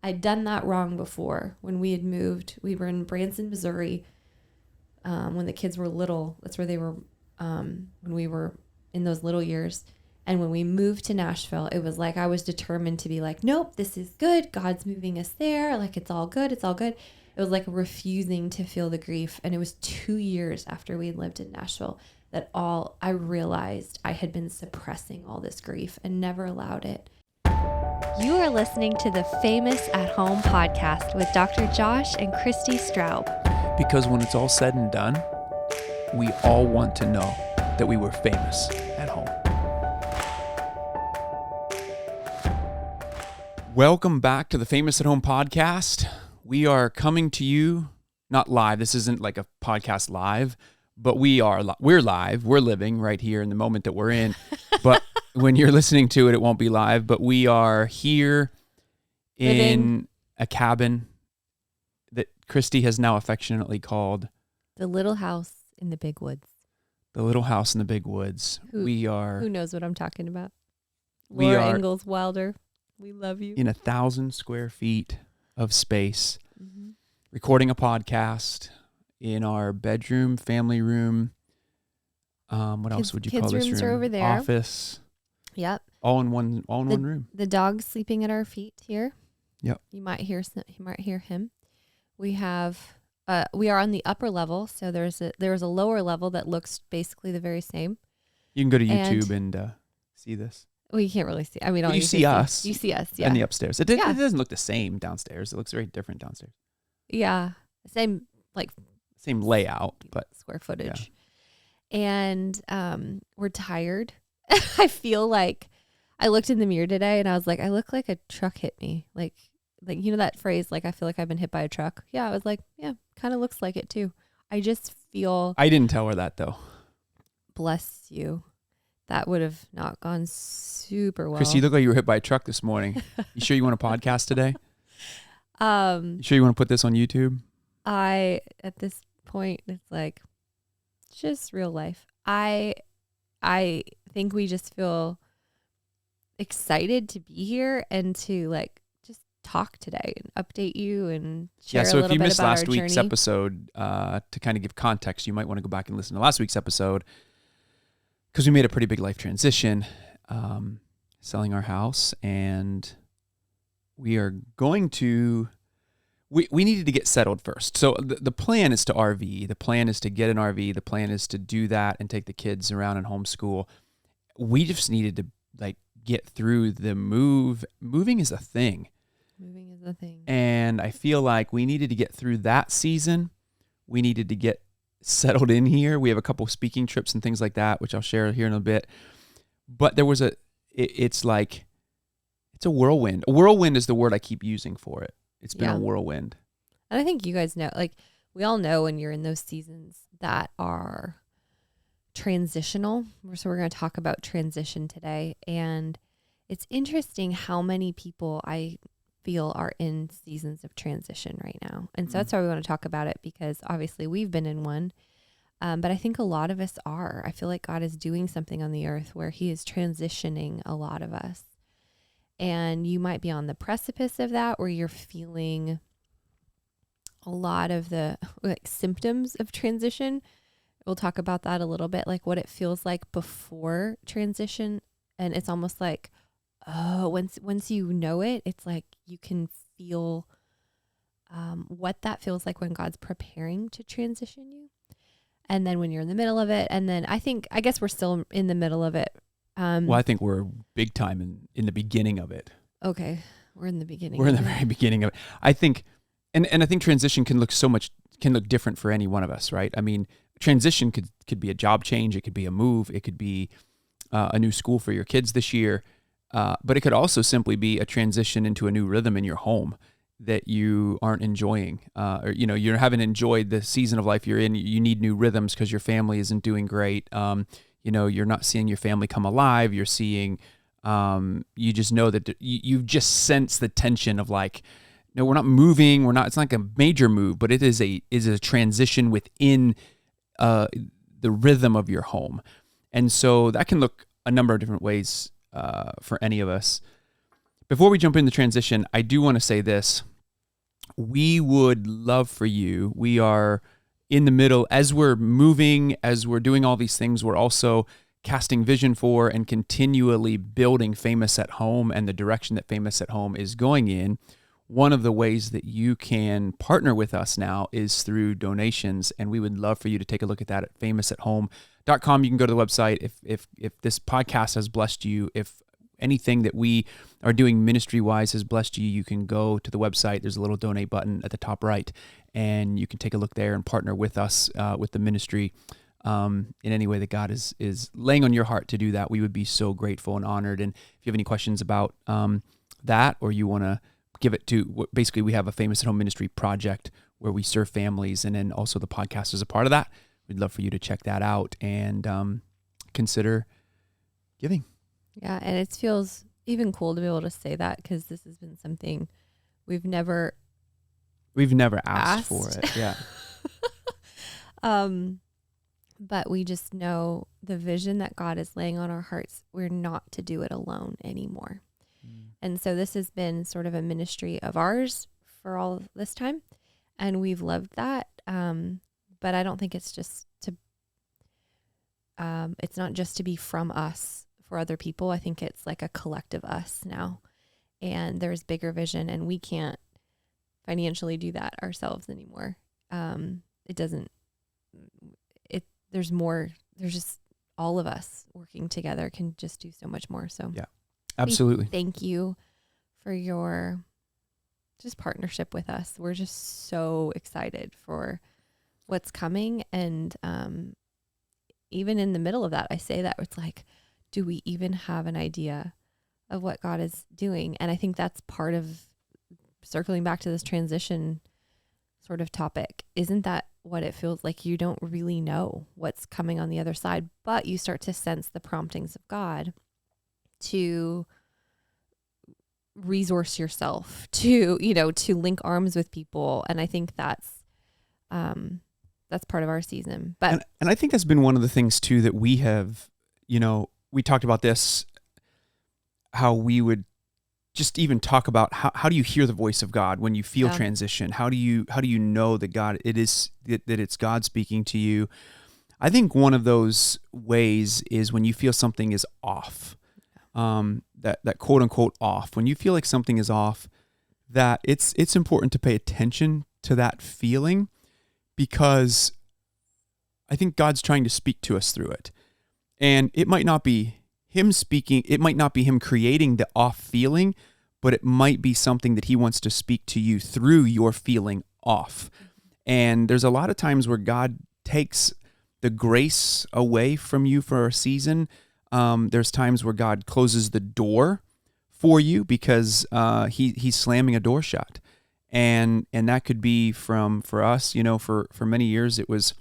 I'd done that wrong before. When we had moved, we were in Branson, Missouri, when the kids were little. That's where they were when we were in those little years. And when we moved to Nashville, it was like I was determined to be like, nope, this is good. God's moving us there. Like, it's all good. It's all good. It was like refusing to feel the grief. And it was 2 years after we lived in Nashville that I realized I had been suppressing all this grief and never allowed it. You are listening to the Famous at Home podcast with Dr. Josh and Christy Straub. Because when it's all said and done, we all want to know that we were famous at home. Welcome back to the Famous at Home podcast. We are coming to you, not live. This isn't like a podcast live, but we're live. We're living right here in the moment that we're in. But when you're listening to it, it won't be live. But we are here in a cabin that Christy has now affectionately called The Little House in the Big Woods. The Little House in the Big Woods. Who knows what I'm talking about? Laura Ingalls Wilder. We love you. In 1,000 square feet of space, recording a podcast in our bedroom, family room. What else would you call this room? Kids' rooms are over there. Office. Yep. All in one room. The dog's sleeping at our feet here. Yep. You might hear him. We are on the upper level, so there's a lower level that looks basically the very same. You can go to YouTube and see this. Well, you can't really see. I mean, you see us. You see us, yeah. And the upstairs. It doesn't look the same downstairs. It looks very different downstairs. Yeah. Same layout, but square footage. Yeah. And we're tired. I feel like I looked in the mirror today and I was like, I look like a truck hit me. Like you know that phrase, like I feel like I've been hit by a truck. Yeah, I was like, yeah, kind of looks like it too. I just feel. I didn't tell her that though. Bless you. That would have not gone super well. Chris, you look like you were hit by a truck this morning. You sure you want a podcast today? You sure you want to put this on YouTube? At this point, it's like just real life. I think we just feel excited to be here and to like just talk today and update you and share a little bit about our journey. So if you missed last week's episode, to kind of give context, you might want to go back and listen to last week's episode because we made a pretty big life transition, selling our house, and we are going to. We needed to get settled first. So the plan is to RV. The plan is to get an RV. The plan is to do that and take the kids around and homeschool. We just needed to like get through the move. Moving is a thing. And I feel like we needed to get through that season. We needed to get settled in here. We have a couple speaking trips and things like that, which I'll share here in a bit. But there was it's a whirlwind. A whirlwind is the word I keep using for it. It's been a whirlwind. And I think you guys know, like we all know when you're in those seasons that are transitional. So we're going to talk about transition today. And it's interesting how many people I feel are in seasons of transition right now. And so that's why we want to talk about it, because obviously we've been in one. But I think a lot of us are. I feel like God is doing something on the earth where he is transitioning a lot of us. And you might be on the precipice of that, where you're feeling a lot of the symptoms of transition. We'll talk about that a little bit, like what it feels like before transition. And it's almost like, once you know it, it's like you can feel what that feels like when God's preparing to transition you. And then when you're in the middle of it, and then I guess we're still in the middle of it. Well, I think we're big time in the beginning of it. Okay. We're in the beginning. We're in the very beginning of it. I think, and I think transition can look different for any one of us, right? I mean, transition could be a job change. It could be a move. It could be a new school for your kids this year. But it could also simply be a transition into a new rhythm in your home that you aren't enjoying, or, you haven't enjoyed the season of life you're in. You need new rhythms because your family isn't doing great. You're not seeing your family come alive. You're seeing, you just know that you just sense the tension of like, no, we're not moving. It's not like a major move, but it is a transition within the rhythm of your home. And so that can look a number of different ways for any of us. Before we jump into transition, I do want to say this. We would love for you. We are in the middle, as we're moving, as we're doing all these things, we're also casting vision for and continually building Famous at Home and the direction that Famous at Home is going in. One of the ways that you can partner with us now is through donations, and we would love for you to take a look at that at famousathome.com. You can go to the website. If this podcast has blessed you, if anything that we are doing ministry-wise has blessed you, you can go to the website. There's a little donate button at the top right, and you can take a look there and partner with us, with the ministry, in any way that God is laying on your heart to do that. We would be so grateful and honored. And if you have any questions about that, or you want to give it to, basically we have a Famous at Home ministry project where we serve families, and then also the podcast is a part of that. We'd love for you to check that out and consider giving. Yeah, and it feels even cool to be able to say that, because this has been something we've never asked for it. Yeah. But we just know the vision that God is laying on our hearts. We're not to do it alone anymore. And so this has been sort of a ministry of ours for all this time, and we've loved that. But I don't think it's just to, it's not just to be from us for other people. I think it's like a collective us now, and there's bigger vision, and we can't financially do that ourselves anymore. There's more, there's just all of us working together can just do so much more. So yeah, absolutely. Thank you for your just partnership with us. We're just so excited for what's coming. And even in the middle of that, I say that it's like, do we even have an idea of what God is doing? And I think that's part of circling back to this transition sort of topic. Isn't that what it feels like? You don't really know what's coming on the other side, but you start to sense the promptings of God to resource yourself, to link arms with people. And I think that's part of our season. But and I think that's been one of the things too that we have, we talked about this, how we would just even talk about how do you hear the voice of God when you feel transition? How do you know that it's God speaking to you? I think one of those ways is when you feel something is off, that quote unquote off. When you feel like something is off, that it's important to pay attention to that feeling, because I think God's trying to speak to us through it. And it might not be him speaking, it might not be him creating the off feeling, but it might be something that he wants to speak to you through your feeling off. And there's a lot of times where God takes the grace away from you for a season. There's times where God closes the door for you because he's slamming a door shut. And that could be for us, for many years it was,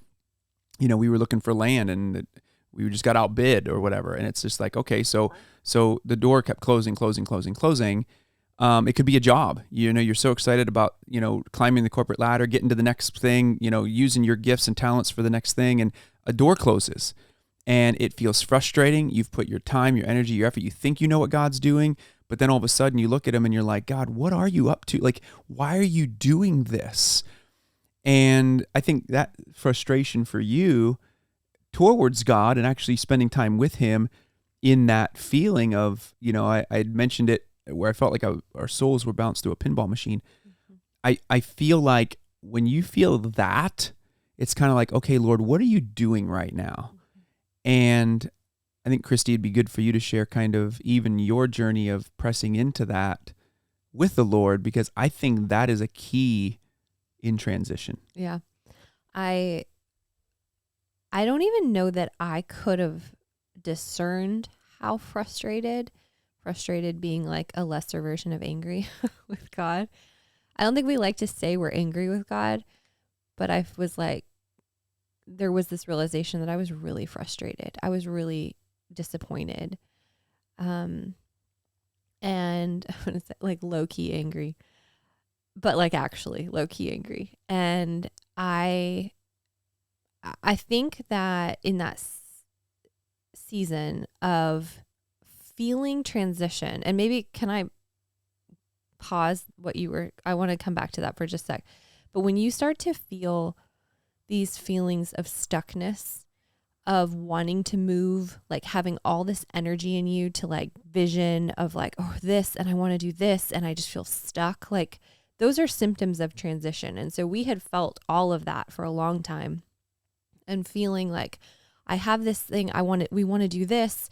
we were looking for land and we just got outbid or whatever. And it's just like, okay, so the door kept closing. It could be a job. You're so excited about, climbing the corporate ladder, getting to the next thing, using your gifts and talents for the next thing, and a door closes. And it feels frustrating. You've put your time, your energy, your effort. You think you know what God's doing, but then all of a sudden you look at him and you're like, God, what are you up to? Like, why are you doing this? And I think that frustration for you towards God and actually spending time with him in that feeling of, I had mentioned it where I felt like our souls were bounced through a pinball machine. Mm-hmm. I feel like when you feel that, it's kind of like, okay, Lord, what are you doing right now? Mm-hmm. And I think, Christy, it'd be good for you to share kind of even your journey of pressing into that with the Lord, because I think that is a key in transition. Yeah. I don't even know that I could have discerned how frustrated being like a lesser version of angry with God. I don't think we like to say we're angry with God, but I was like, there was this realization that I was really frustrated. I was really disappointed. And I'm going to say like low key angry, but like actually low key angry. And I think that in that season of feeling transition, and maybe can I pause I want to come back to that for just a sec. But when you start to feel these feelings of stuckness, of wanting to move, like having all this energy in you to like vision of like, oh, this, and I want to do this, and I just feel stuck. Like those are symptoms of transition. And so we had felt all of that for a long time and feeling like I have this thing, we want to do this,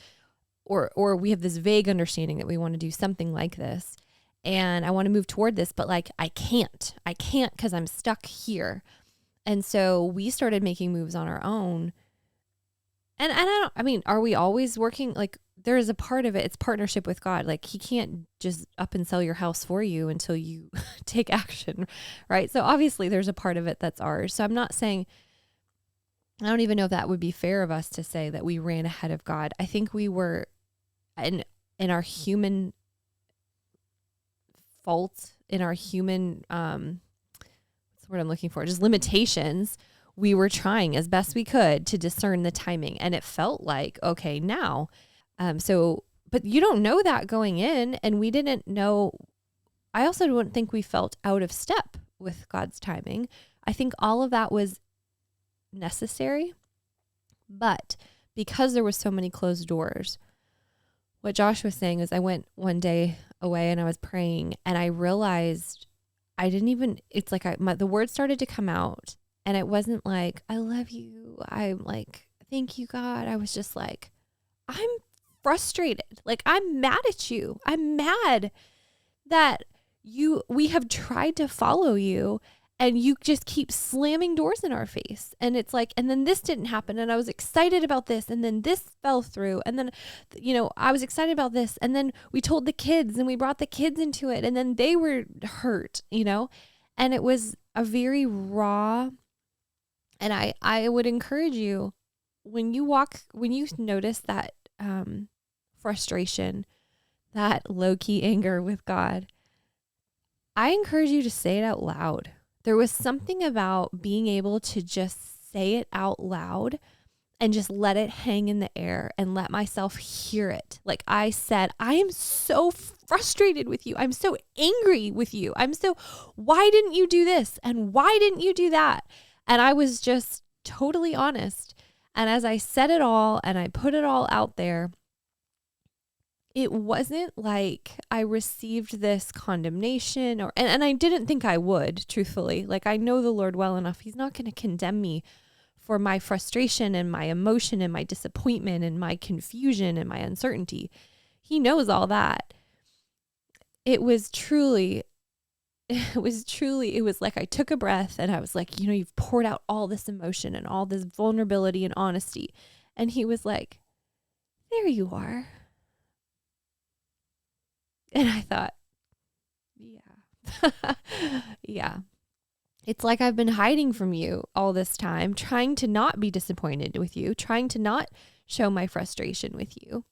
or we have this vague understanding that we want to do something like this. And I want to move toward this, but like, I can't because I'm stuck here. And so we started making moves on our own. And are we always working? Like there is a part of it. It's partnership with God. Like he can't just up and sell your house for you until you take action. Right. So obviously there's a part of it that's ours. So I'm not saying, I don't even know if that would be fair of us to say that we ran ahead of God. I think we were in our human fault, in our human, what's the word I'm looking for? Just limitations. We were trying as best we could to discern the timing, and it felt like, okay, now. But you don't know that going in, and we didn't know. I also don't think we felt out of step with God's timing. I think all of that was necessary, but because there was so many closed doors, what Josh was saying is I went one day away and I was praying and I realized I didn't even, it's like the words started to come out and it wasn't like, I love you. I'm like, thank you, God. I was just like, I'm frustrated. Like, I'm mad at you. I'm mad that we have tried to follow you and you just keep slamming doors in our face. And it's like, and then this didn't happen. And I was excited about this. And then this fell through. And then, I was excited about this. And then we told the kids and we brought the kids into it. And then they were hurt, and it was a very raw. And I would encourage you when you notice that frustration, that low key anger with God, I encourage you to say it out loud. There was something about being able to just say it out loud and just let it hang in the air and let myself hear it. Like I said, I am so frustrated with you. I'm so angry with you. Why didn't you do this? And why didn't you do that? And I was just totally honest. And as I said it all and I put it all out there, it wasn't like I received this condemnation and I didn't think I would, truthfully. Like I know the Lord well enough. He's not going to condemn me for my frustration and my emotion and my disappointment and my confusion and my uncertainty. He knows all that. It was like I took a breath and I was like, you've poured out all this emotion and all this vulnerability and honesty. And he was like, there you are. And I thought, yeah, yeah. It's like I've been hiding from you all this time, trying to not be disappointed with you, trying to not show my frustration with you.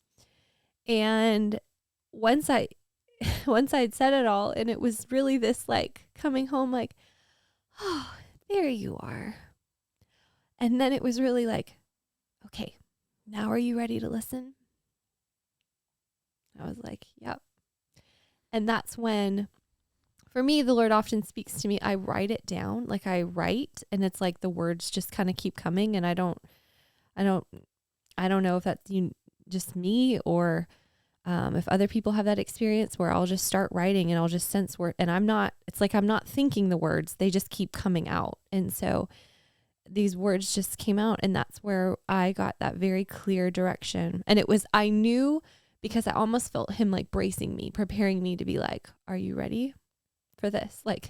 And once I'd said it all, and it was really this like coming home like, oh, there you are. And then it was really like, okay, now are you ready to listen? I was like, yep. And that's when, for me, the Lord often speaks to me. I write it down, like I write, and it's like the words just kind of keep coming. And I don't know if that's just me or if other people have that experience where I'll just start writing and I'll just sense and it's like I'm not thinking the words, they just keep coming out. And so these words just came out, and that's where I got that very clear direction. And I knew, because I almost felt him like bracing me, preparing me to be like, are you ready for this? Like,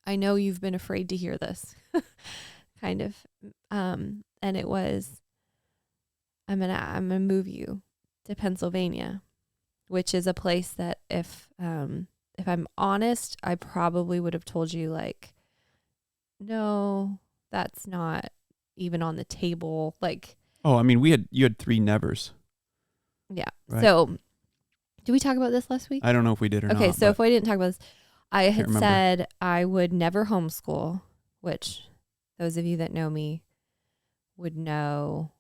I know you've been afraid to hear this kind of. And it was, I'm going to move you to Pennsylvania, which is a place that if I'm honest, I probably would have told you like, no, that's not even on the table. Like, oh, I mean, you had 3 nevers. Yeah. Right. So did we talk about this last week? I don't know if we did or not. Okay. So if we didn't talk about this, I had remember. said I would never homeschool, which those of you that know me would know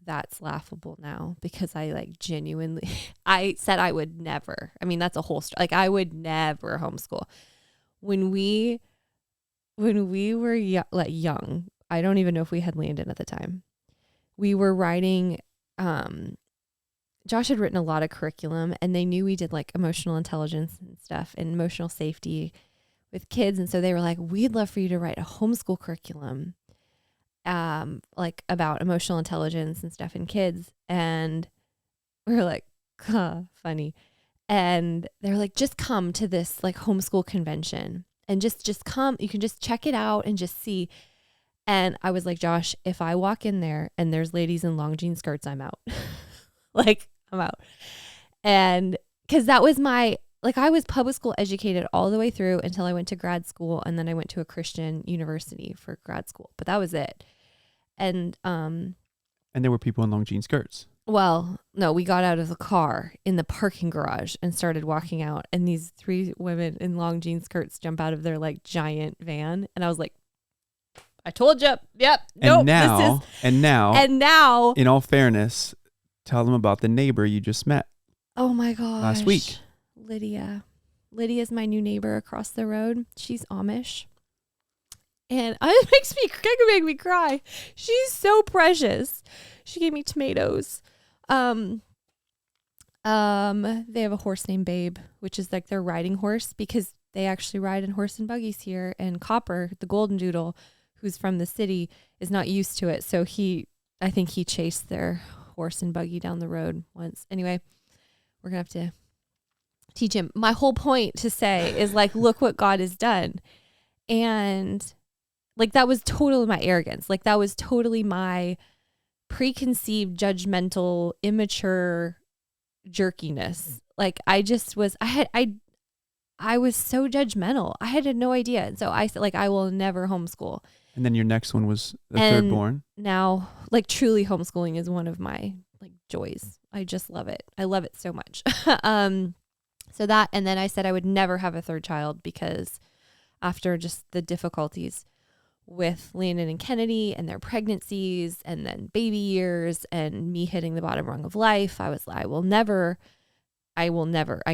that's laughable now because I like genuinely, I said I would never. I mean, that's a whole story. Like I would never homeschool. When we were young, I don't even know if we had Landon at the time. We were writing, Josh had written a lot of curriculum, and they knew we did like emotional intelligence and stuff and emotional safety with kids. And so they were like, we'd love for you to write a homeschool curriculum, like about emotional intelligence and stuff in kids. And we were like, funny. And they're like, just come to this like homeschool convention and just come. You can just check it out and just see. And I was like, Josh, if I walk in there and there's ladies in long jean skirts, I'm out. Like, I'm out. And because that was I was public school educated all the way through until I went to grad school. And then I went to a Christian university for grad school. But that was it. And there were people in long jean skirts. Well, no, we got out of the car in the parking garage and started walking out. And these 3 women in long jean skirts jump out of their like giant van. And I was like, I told you. Yep. Nope, and now, in all fairness, tell them about the neighbor you just met. Oh my gosh. Last week. Lydia. Lydia's my new neighbor across the road. She's Amish. And it make me cry. She's so precious. She gave me tomatoes. They have a horse named Babe, which is like their riding horse because they actually ride in horse and buggies here. And Copper, the golden doodle, who's from the city, is not used to it. So I think he chased their horse and buggy down the road once. Anyway, we're going to have to teach him. My whole point to say is like, look what God has done. And like, that was totally my arrogance. Like that was totally my preconceived, judgmental, immature jerkiness. Like I just was, I was so judgmental. I had no idea. And so I said, like, I will never homeschool. And then your next one was the third born. Now, like, truly homeschooling is one of my like joys. I just love it. I love it so much. So that, and then I said I would never have a third child because after just the difficulties with Landon and Kennedy and their pregnancies and then baby years and me hitting the bottom rung of life, I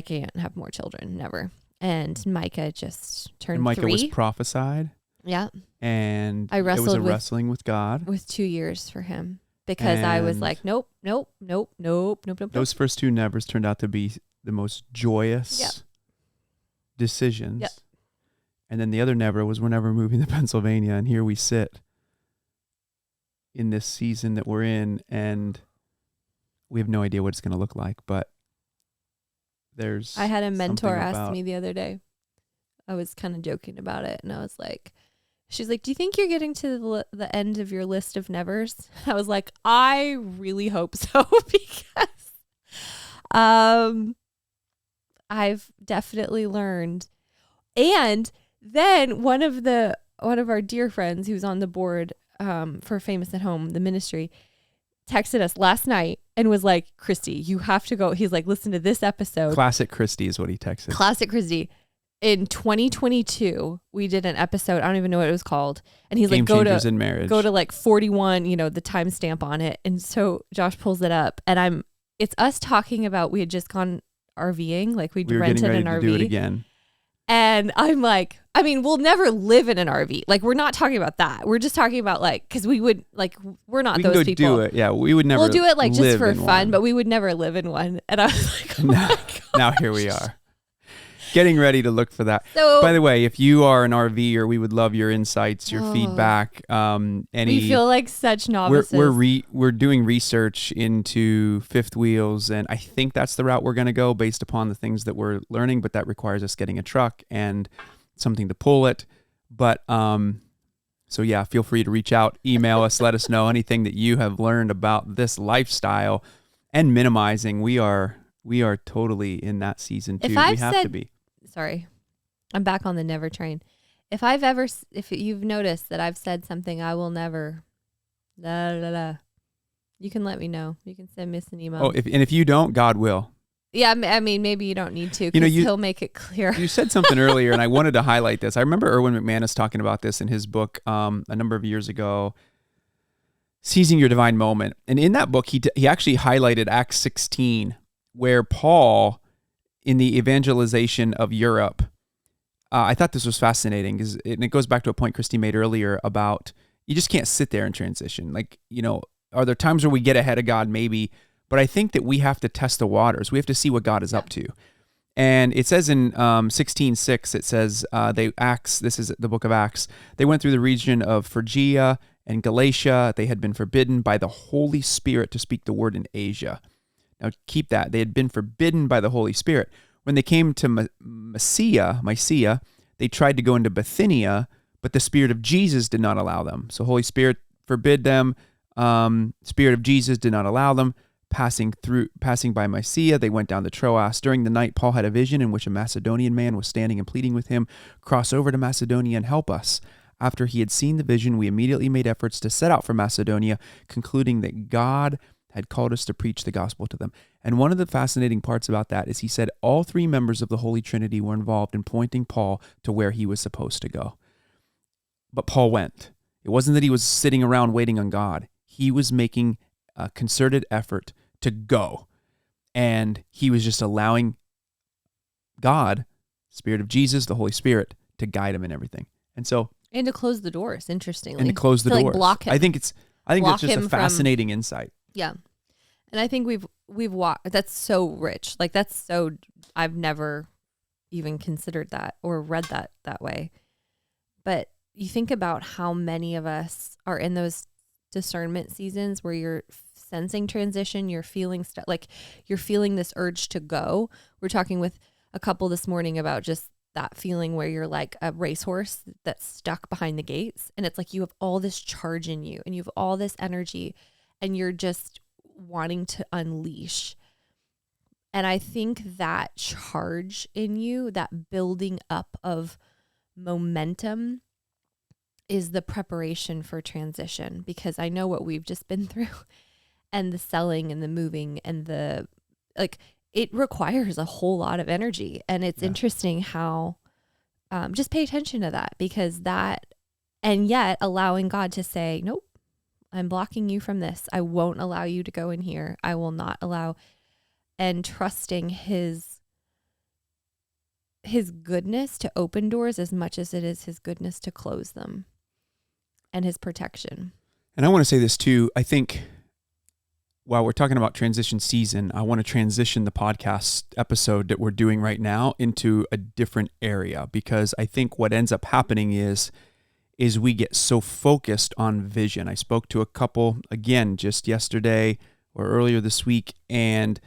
can't have more children, never. And Micah just turned 3. And Micah was prophesied. Yeah. And I wrestled it was a wrestling with God. With 2 years for him because I was like, nope. Those first 2 nevers turned out to be the most joyous decisions. Yep. And then the other never was we're never moving to Pennsylvania. And here we sit in this season that we're in. And we have no idea what it's going to look like. But I had a mentor ask me the other day. I was kind of joking about it. And I was like, she's like, do you think you're getting to the end of your list of nevers? I was like, I really hope so because I've definitely learned. And then one of our dear friends who's on the board for Famous at Home, the ministry, texted us last night and was like, Christy, you have to go. He's like, listen to this episode. Classic Christy is what he texted. Classic Christy. In 2022, we did an episode. I don't even know what it was called. And he's Game like, Changers in Marriage. Go to like 41, the timestamp on it. And so Josh pulls it up and it's us talking about, we had just gone RVing. Like we rented an RV. To do it again. And I'm like, I mean, we'll never live in an RV. Like, we're not talking about that. We're just talking about like, because we would like, we're not those people. We can go do it. Yeah, we would never. We'll do it like just for fun, but we would never live in one. And I was like, oh my God. Now here we are, getting ready to look for that. So, by the way, if you are an RVer, we would love your insights, your feedback. We feel like such novices. We're doing research into fifth wheels, and I think that's the route we're going to go based upon the things that we're learning. But that requires us getting a truck and something to pull it. But so yeah, feel free to reach out, email us, let us know anything that you have learned about this lifestyle and minimizing. We are totally in that season too. We have to be. Sorry, I'm back on the never train. If you've noticed that I've said something, I will never, you can let me know. You can send me an email. Oh, if you don't, God will. Yeah, I mean, maybe you don't need to because he'll make it clear. You said something earlier, and I wanted to highlight this. I remember Erwin McManus talking about this in his book a number of years ago. Seizing Your Divine Moment. And in that book, he actually highlighted Acts 16, where Paul, in the evangelization of Europe, I thought this was fascinating, and it goes back to a point Christy made earlier about you just can't sit there and transition. Like, are there times where we get ahead of God? Maybe. But I think that we have to test the waters. We have to see what God is up to. And it says in 16:6, it says, this is the book of Acts, they went through the region of Phrygia and Galatia. They had been forbidden by the Holy Spirit to speak the word in Asia. Now keep that. They had been forbidden by the Holy Spirit. When they came to Mysia, they tried to go into Bithynia, but the Spirit of Jesus did not allow them. So Holy Spirit forbid them. Spirit of Jesus did not allow them. Passing by Mysia, they went down to Troas. During the night, Paul had a vision in which a Macedonian man was standing and pleading with him, "Cross over to Macedonia and help us." After he had seen the vision, we immediately made efforts to set out for Macedonia, concluding that God had called us to preach the gospel to them. And one of the fascinating parts about that is he said all three members of the Holy Trinity were involved in pointing Paul to where he was supposed to go. But Paul went. It wasn't that he was sitting around waiting on God. He was making a concerted effort to go. And he was just allowing God, Spirit of Jesus, the Holy Spirit, to guide him in everything. And to close the doors, interestingly. And to close the doors. Like block him. I think that's just a fascinating insight. Yeah. And I think we've walked, that's so rich. Like I've never even considered that or read that way. But you think about how many of us are in those discernment seasons where you're sensing transition, you're feeling like you're feeling this urge to go. We're talking with a couple this morning about just that feeling where you're like a racehorse that's stuck behind the gates, and it's like you have all this charge in you and you have all this energy and you're just wanting to unleash. And I think that charge in you, that building up of momentum, is the preparation for transition, because I know what we've just been through, and the selling and the moving and it requires a whole lot of energy. And it's interesting how just pay attention to that, because and yet allowing God to say, nope, I'm blocking you from this. I won't allow you to go in here. I will not allow, and trusting his goodness to open doors as much as it is his goodness to close them, and his protection. And I want to say this too. I think while we're talking about transition season, I want to transition the podcast episode that we're doing right now into a different area, because I think what ends up happening is we get so focused on vision. I spoke to a couple, again, just yesterday or earlier this week, and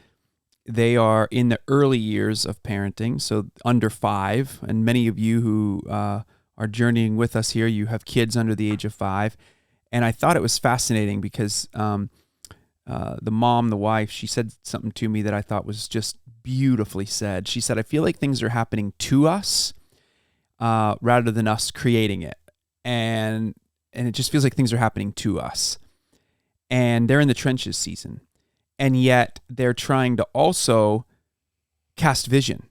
they are in the early years of parenting, so under 5. And many of you who are journeying with us here, you have kids under the age of 5. And I thought it was fascinating because the mom, the wife, she said something to me that I thought was just beautifully said. She said, I feel like things are happening to us rather than us creating it. And it just feels like things are happening to us. And they're in the trenches season. And yet they're trying to also cast vision.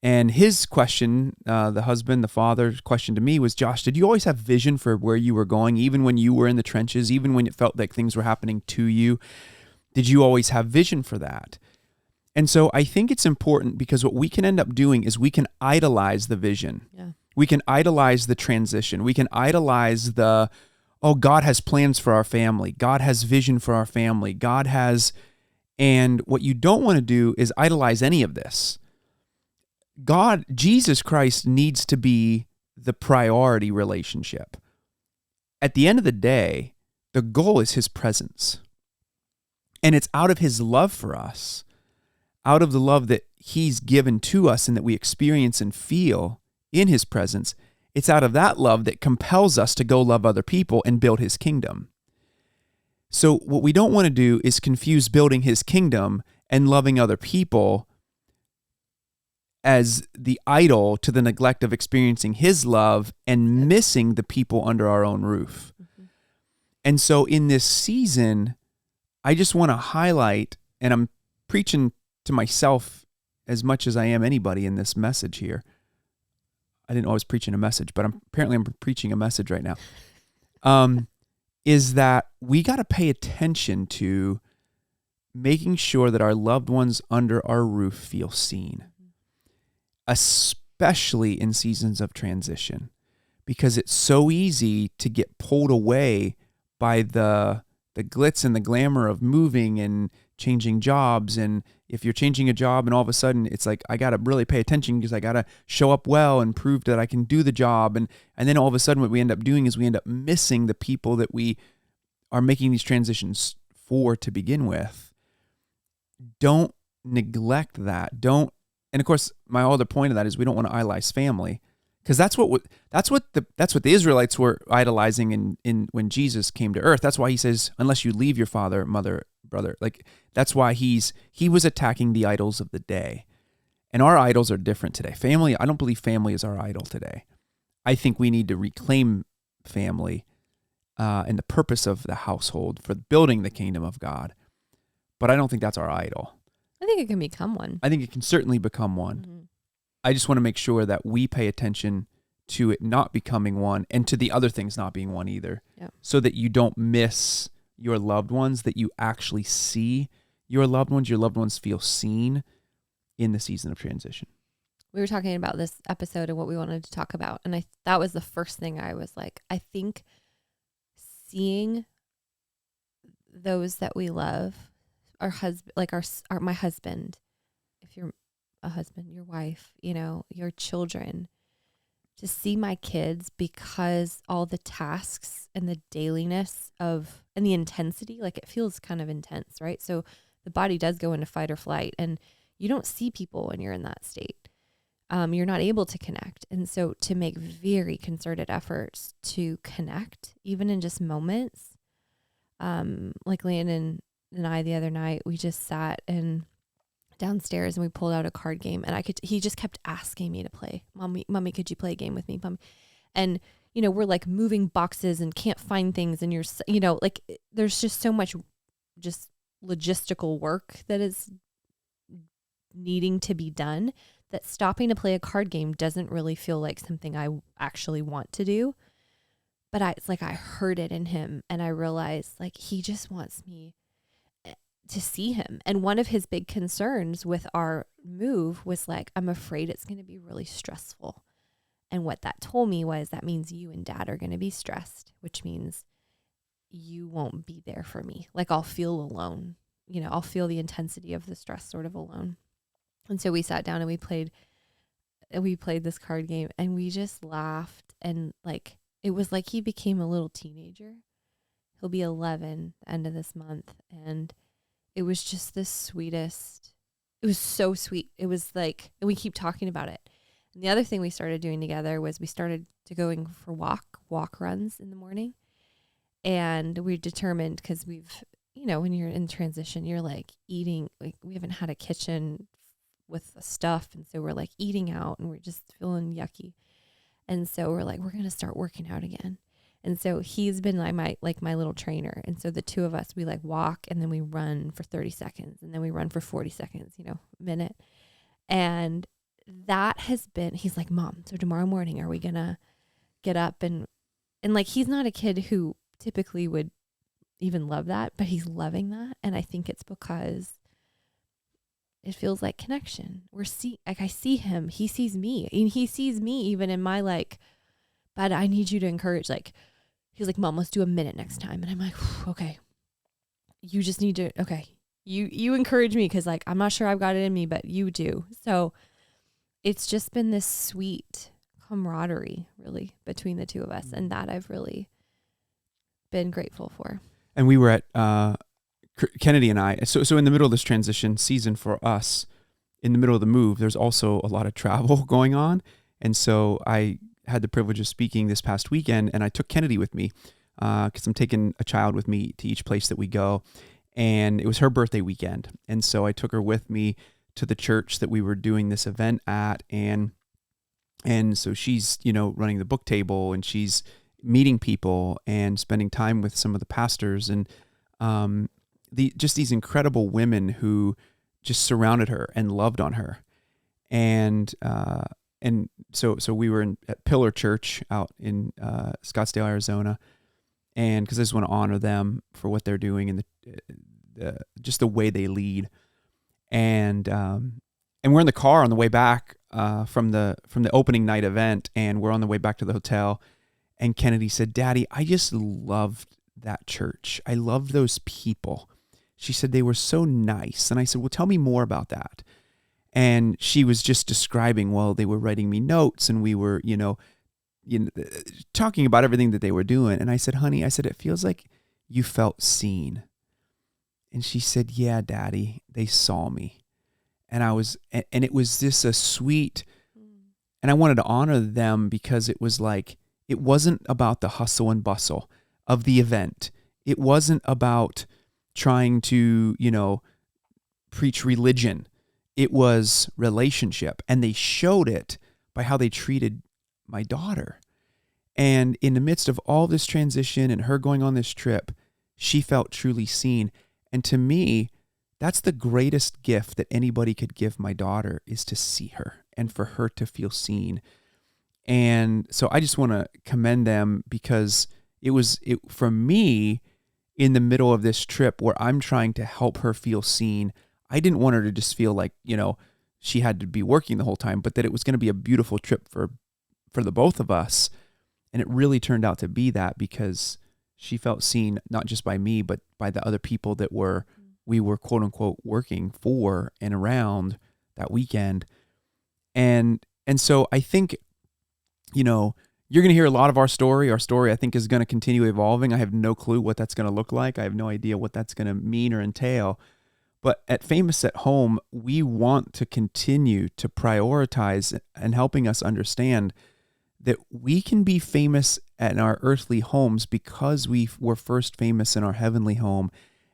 And his question, the husband, the father's question to me was, Josh, did you always have vision for where you were going, even when you were in the trenches, even when it felt like things were happening to you? Did you always have vision for that? And so I think it's important, because what we can end up doing is we can idolize the vision. Yeah. We can idolize the transition. We can idolize God has plans for our family. God has vision for our family. And what you don't want to do is idolize any of this. Jesus Christ needs to be the priority relationship. At the end of the day, the goal is his presence. And it's out of his love for us, out of the love that he's given to us and that we experience and feel in his presence. It's out of that love that compels us to go love other people and build his kingdom. So what we don't want to do is confuse building his kingdom and loving other people as the idol to the neglect of experiencing his love and missing the people under our own roof. Mm-hmm. And so in this season, I just want to highlight, and I'm preaching to myself as much as I am anybody in this message here. I didn't know I was preaching a message, but I'm preaching a message right now. is that we got to pay attention to making sure that our loved ones under our roof feel seen, especially in seasons of transition, because it's so easy to get pulled away by the glitz and the glamour of moving and changing jobs. And if you're changing a job and all of a sudden it's like, I got to really pay attention because I got to show up well and prove that I can do the job. And then all of a sudden what we end up doing is we end up missing the people that we are making these transitions for to begin with. Don't neglect that. And of course, my other point of that is we don't want to idolize family, because that's what the Israelites were idolizing in when Jesus came to earth. That's why he says, unless you leave your father, mother, brother. Like, that's why he was attacking the idols of the day. And our idols are different today. Family, I don't believe family is our idol today. I think we need to reclaim family and the purpose of the household for building the kingdom of God. But I don't think that's our idol. I think it can become one. I think it can certainly become one. Mm-hmm. I just want to make sure that we pay attention to it not becoming one, and to the other things not being one either. Yep. So that you don't miss your loved ones, that you actually see your loved ones feel seen in the season of transition. We were talking about this episode and what we wanted to talk about, and that was the first thing I was like, I think seeing those that we love, our husband, like my husband, if you're a husband, your wife, your children, to see my kids, because all the tasks and the dailiness and the intensity, like it feels kind of intense, right? So the body does go into fight or flight, and you don't see people when you're in that state. You're not able to connect. And so to make very concerted efforts to connect, even in just moments, like Landon and I the other night, we just sat downstairs and we pulled out a card game, and he just kept asking me to play. Mommy, could you play a game with me? Mommy? And, we're like moving boxes and can't find things, and like there's just so much just logistical work that is needing to be done, that stopping to play a card game doesn't really feel like something I actually want to do. But it's like I heard it in him, and I realized like he just wants me to see him. And one of his big concerns with our move was like, I'm afraid it's going to be really stressful. And what that told me was, that means you and Dad are going to be stressed, which means you won't be there for me. Like, I'll feel alone. I'll feel the intensity of the stress sort of alone. And so we sat down and we played this card game, and we just laughed. And like, it was like he became a little teenager. He'll be 11 end of this month. And it was just the sweetest. It was so sweet. It was like, and we keep talking about it. And the other thing we started doing together was we started to going for walk runs in the morning. And we determined, because we've, when you're in transition, you're like eating, like we haven't had a kitchen with the stuff. And so we're like eating out, and we're just feeling yucky. And so we're like, we're going to start working out again. And so he's been my little trainer. And so the two of us, we like walk, and then we run for 30 seconds, and then we run for 40 seconds, a minute. And that has been, he's like, Mom, so tomorrow morning, are we going to get up? And like, he's not a kid who typically would even love that, but he's loving that. And I think it's because it feels like connection. I see him, he sees me, and he sees me even in my like, but I need you to encourage, like, he's like, Mom, let's do a minute next time. And I'm like, okay, you just need to, okay, you encourage me, because like, I'm not sure I've got it in me, but you do. So it's just been this sweet camaraderie really between the two of us, and that I've really been grateful for. And we were at Kennedy and I, so in the middle of this transition season for us, in the middle of the move, there's also a lot of travel going on. And so I had the privilege of speaking this past weekend, and I took Kennedy with me because I'm taking a child with me to each place that we go. And it was her birthday weekend. And so I took her with me to the church that we were doing this event at. And so she's, running the book table, and she's meeting people and spending time with some of the pastors, and just these incredible women who just surrounded her and loved on her. And so we were at Pillar Church out in Scottsdale, Arizona, and because I just want to honor them for what they're doing and just the way they lead. And we're in the car on the way back from the opening night event, and we're on the way back to the hotel. And Kennedy said, "Daddy, I just loved that church. I loved those people." She said they were so nice. And I said, "Well, tell me more about that." And she was just describing, well, they were writing me notes, and we were, talking about everything that they were doing. And I said, "Honey," I said, "it feels like you felt seen." And she said, "Yeah, Daddy, they saw me." And it was this a sweet, and I wanted to honor them because it was like, it wasn't about the hustle and bustle of the event. It wasn't about trying to, preach religion. It was relationship. And they showed it by how they treated my daughter. And in the midst of all this transition and her going on this trip, she felt truly seen. And to me, that's the greatest gift that anybody could give my daughter, is to see her and for her to feel seen. And so I just want to commend them, because it for me, in the middle of this trip where I'm trying to help her feel seen, I didn't want her to just feel like, she had to be working the whole time, but that it was going to be a beautiful trip for the both of us. And it really turned out to be that, because she felt seen not just by me, but by the other people that we were quote unquote working for and around that weekend. And so I think, you're going to hear a lot of our story. Our story, I think, is going to continue evolving. I have no clue what that's going to look like. I have no idea what that's going to mean or entail. But at Famous at Home, we want to continue to prioritize and helping us understand that we can be famous at our earthly homes because we were first famous in our heavenly home.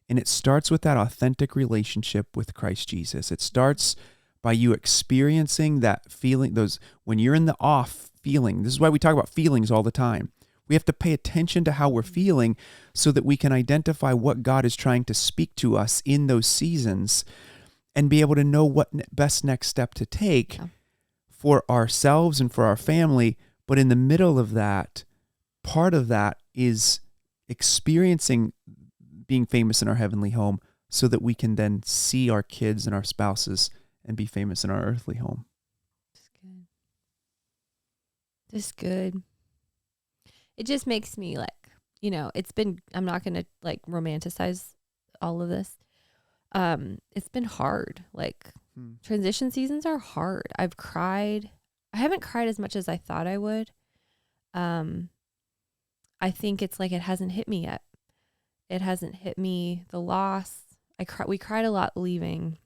And it starts with that authentic relationship with Christ Jesus. It starts by you experiencing that feeling, when you're in the off feeling. This is why we talk about feelings all the time. We have to pay attention to how we're feeling so that we can identify what God is trying to speak to us in those seasons and be able to know what best next step to take for ourselves and for our family. But in the middle of that, part of that is experiencing being famous in our heavenly home so that we can then see our kids and our spouses and be famous in our earthly home. That's good. It just makes me like, I'm not going to like romanticize all of this. It's been hard. Like transition seasons are hard. I've cried. I haven't cried as much as I thought I would. I think it's like, it hasn't hit me yet. It hasn't hit me, the loss. We cried a lot leaving.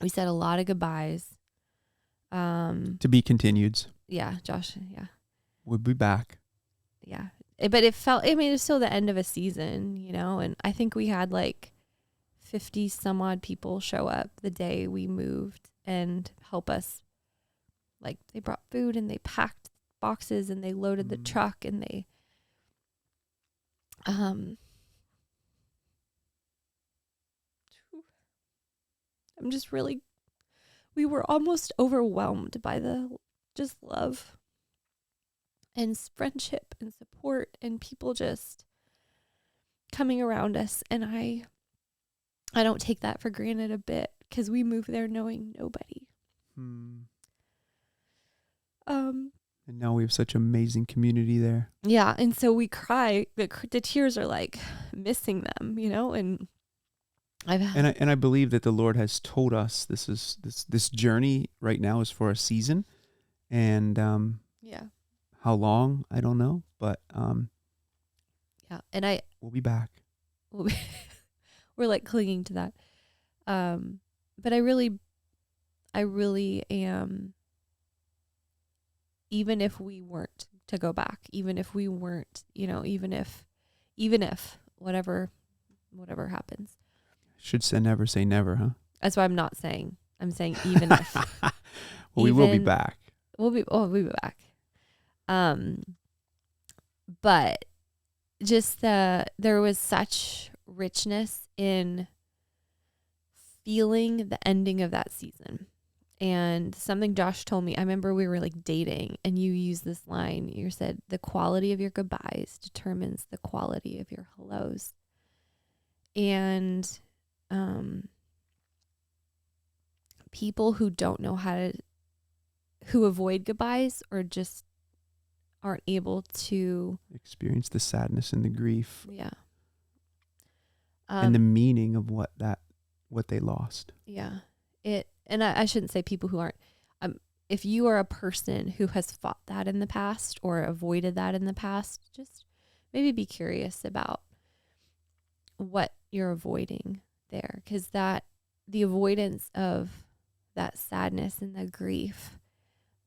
We said a lot of goodbyes. To be continued. Yeah, Josh. Yeah. We'll be back. Yeah. But it felt, it's still the end of a season, and I think we had like 50 some odd people show up the day we moved and help us. Like, they brought food and they packed boxes and they loaded the truck and they, I'm just really, we were almost overwhelmed by the just love and friendship and support and people just coming around us. And I don't take that for granted a bit, because we moved there knowing nobody. And now we have such amazing community there. Yeah. And so we cry, the tears are like missing them, and I believe that the Lord has told us this journey right now is for a season, and how long, I don't know, but yeah, and we'll be back. We're like clinging to that, but I really am. Even if we weren't to go back, even if we weren't, even if whatever happens. Should never say never, huh? That's why I'm not saying. I'm saying even if. Well, we will be back. We'll be back. But just there was such richness in feeling the ending of that season And something Josh told me, I remember we were like dating and you used this line. You said, the quality of your goodbyes determines the quality of your hellos. And people who don't know who avoid goodbyes or just aren't able to experience the sadness and the grief. Yeah. And the meaning of what they lost. Yeah. And I shouldn't say people who aren't, if you are a person who has fought that in the past or avoided that in the past, just maybe be curious about what you're avoiding there. Because the avoidance of that sadness and the grief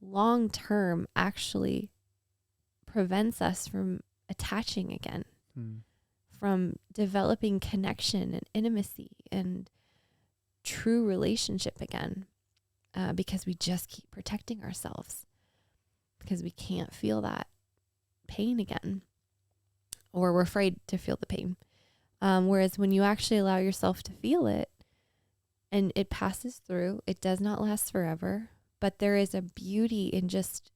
long term actually prevents us from attaching again, from developing connection and intimacy and true relationship again, because we just keep protecting ourselves because we can't feel that pain again, or we're afraid to feel the pain. Whereas when you actually allow yourself to feel it and it passes through, it does not last forever, but there is a beauty in just,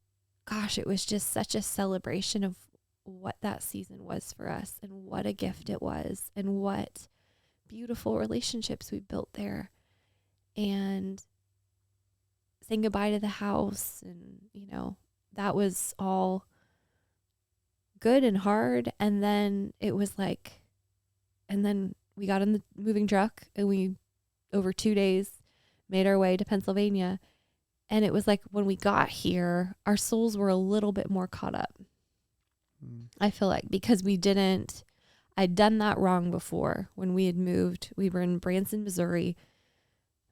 gosh, it was just such a celebration of what that season was for us and what a gift it was and what beautiful relationships we built there. And saying goodbye to the house, and that was all good and hard. And then it was like, and then we got in the moving truck and we, over 2 days, made our way to Pennsylvania. And it was like when we got here, our souls were a little bit more caught up. I feel like, because I'd done that wrong before. When we had moved, we were in Branson, Missouri,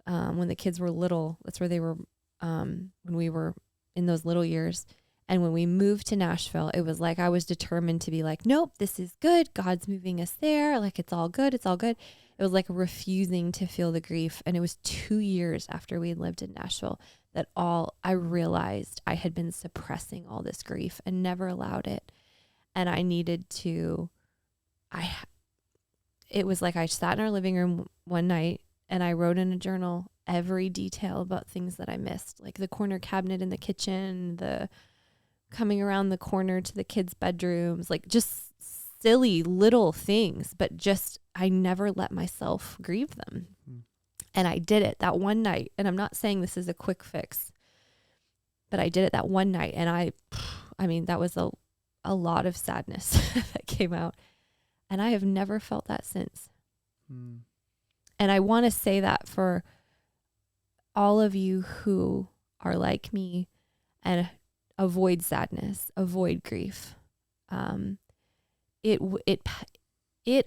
when the kids were little. That's where they were when we were in those little years. And when we moved to Nashville, it was like I was determined to be like, nope, this is good. God's moving us there. Like, it's all good. It's all good. It was like refusing to feel the grief. And it was 2 years after we lived in Nashville that I realized I had been suppressing all this grief and never allowed it. And I needed to, it was like I sat in our living room one night and I wrote in a journal every detail about things that I missed, like the corner cabinet in the kitchen, the coming around the corner to the kids' bedrooms, like just silly little things, but just, I never let myself grieve them. And I did it that one night. And I'm not saying this is a quick fix, but I did it that one night. And I mean, that was a lot of sadness that came out. And I have never felt that since. And I want to say that for all of you who are like me and avoid sadness, avoid grief. It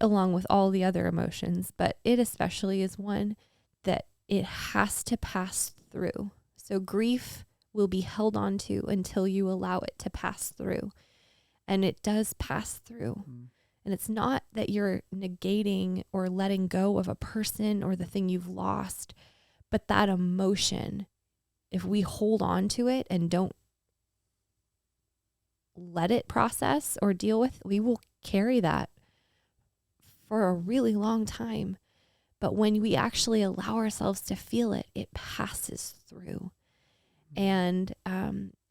along with all the other emotions, but it especially is one that it has to pass through. So grief will be held on to until you allow it to pass through. And it does pass through. And it's not that you're negating or letting go of a person or the thing you've lost, but that emotion, if we hold on to it and don't let it process or deal with, we will carry that for a really long time. But when we actually allow ourselves to feel it, it passes through. And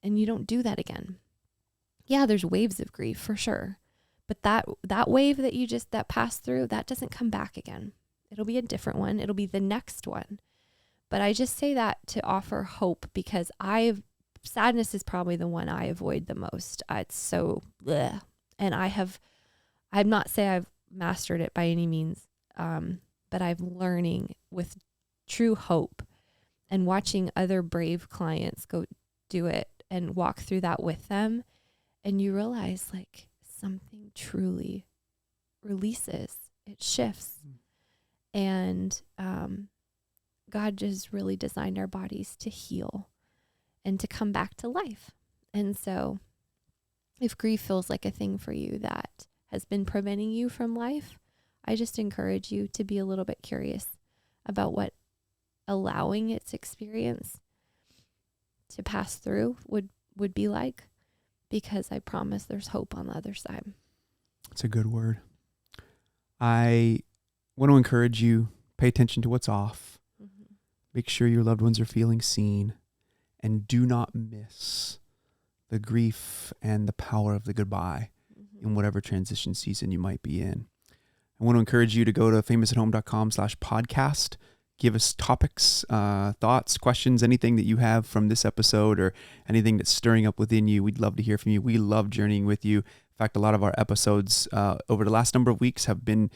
you don't do that again. Yeah, there's waves of grief for sure. But that wave that passed through, that doesn't come back again. It'll be a different one. It'll be the next one. But I just say that to offer hope, because sadness is probably the one I avoid the most. It's so bleh. And I'm not saying I've mastered it by any means, but I'm learning with true hope and watching other brave clients go do it and walk through that with them. And you realize like something truly releases, it shifts. And God just really designed our bodies to heal and to come back to life. And so if grief feels like a thing for you that has been preventing you from life, I just encourage you to be a little bit curious about what allowing its experience to pass through would be like, because I promise there's hope on the other side. It's a good word. I want to encourage you, pay attention to what's off. Make sure your loved ones are feeling seen, and do not miss the grief and the power of the goodbye in whatever transition season you might be in. I want to encourage you to go to famousathome.com/podcast. Give us topics, thoughts, questions, anything that you have from this episode or anything that's stirring up within you. We'd love to hear from you. We love journeying with you. In fact, a lot of our episodes over the last number of weeks have been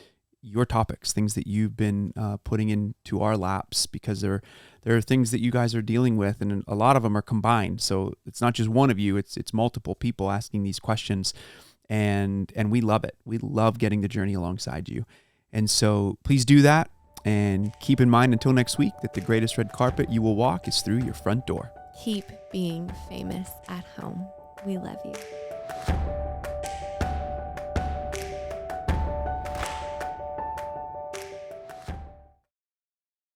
your topics, things that you've been putting into our laps, because there are things that you guys are dealing with, and a lot of them are combined. So it's not just one of you, it's multiple people asking these questions, and we love it. We love getting the journey alongside you. And so please do that, and keep in mind until next week that the greatest red carpet you will walk is through your front door. Keep being famous at home. We love you.